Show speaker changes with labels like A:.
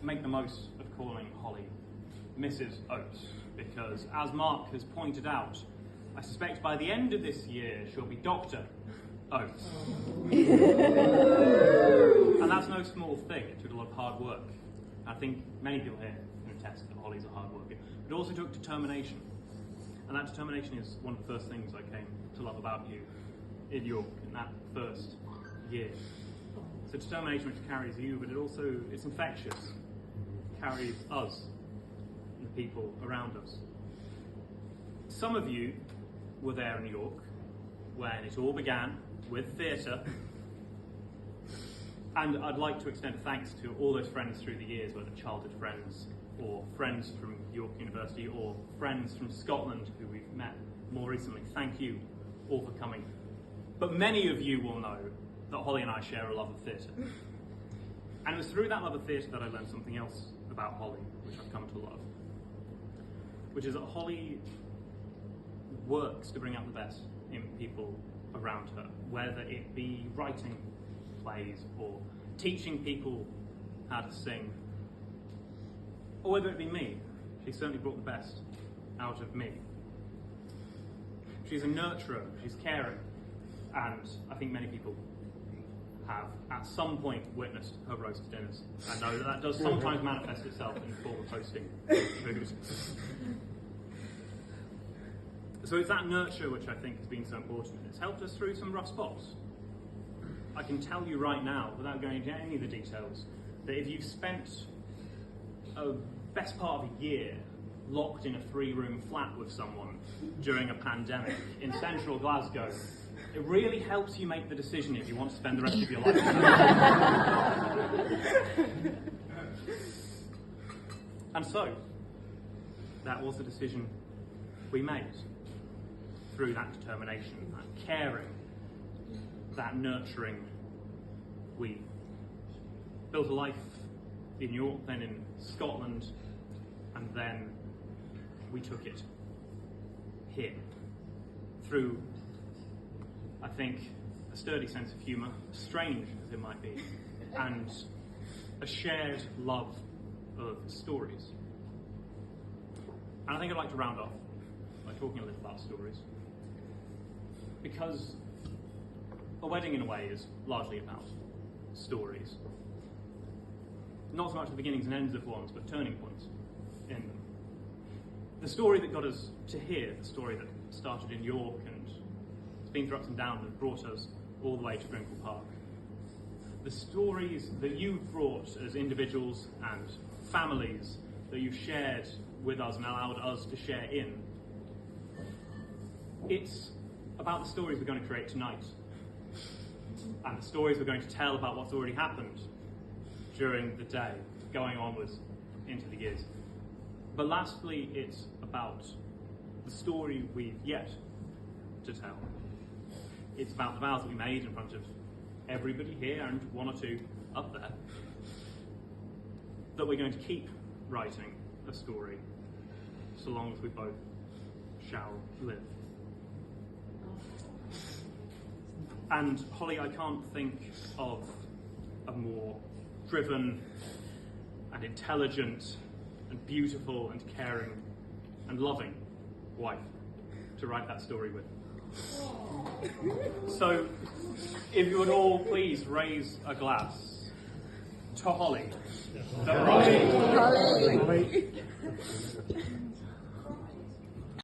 A: make the most of calling Holly Mrs. Oates, because as Mark has pointed out, I suspect by the end of this year she'll be Dr. Oates. And that's no small thing. It took a lot of hard work. I think many people here can attest that Holly's a hard worker. But it also took determination. And that determination is one of the first things I came to love about you in York in that first year. It's a determination which carries you, but it's infectious. It carries us and the people around us. Some of you were there in York when it all began with theatre. And I'd like to extend a thanks to all those friends through the years, whether childhood friends or friends from York University or friends from Scotland who we've met more recently. Thank you all for coming. But many of you will know that Holly and I share a love of theatre. And it was through that love of theatre that I learned something else about Holly, which I've come to love. Which is that Holly works to bring out the best in people around her, whether it be writing plays or teaching people how to sing, or whether it be me. She certainly brought the best out of me. She's a nurturer, she's caring, and I think many people have at some point witnessed her roast dinners. I know that does sometimes manifest itself in the form of hosting food. So it's that nurture which I think has been so important. It's helped us through some rough spots. I can tell you right now, without going into any of the details, that if you've spent a best part of a year locked in a 3-room flat with someone during a pandemic in central Glasgow, it really helps you make the decision if you want to spend the rest of your life. And so, that was the decision we made. Through that determination, that caring, that nurturing, we built a life in York, then in Scotland, and then we took it here. Through, I think, a sturdy sense of humour, strange as it might be, and a shared love of stories. And I think I'd like to round off by talking a little about stories. Because a wedding, in a way, is largely about stories. Not so much the beginnings and ends of ones, but turning points in them. The story that got us to here, the story that started in York and has been through ups and downs and brought us all the way to Grimkel Park. The stories that you've brought as individuals and families that you've shared with us and allowed us to share in. It's about the stories we're going to create tonight, and the stories we're going to tell about what's already happened during the day, going onwards into the years. But lastly, it's about the story we've yet to tell. It's about the vows that we made in front of everybody here and one or two up there, that we're going to keep writing a story so long as we both shall live. And Holly, I can't think of a more driven and intelligent and beautiful and caring and loving wife to write that story with. So, if you would all please raise a glass to Holly.
B: Holly.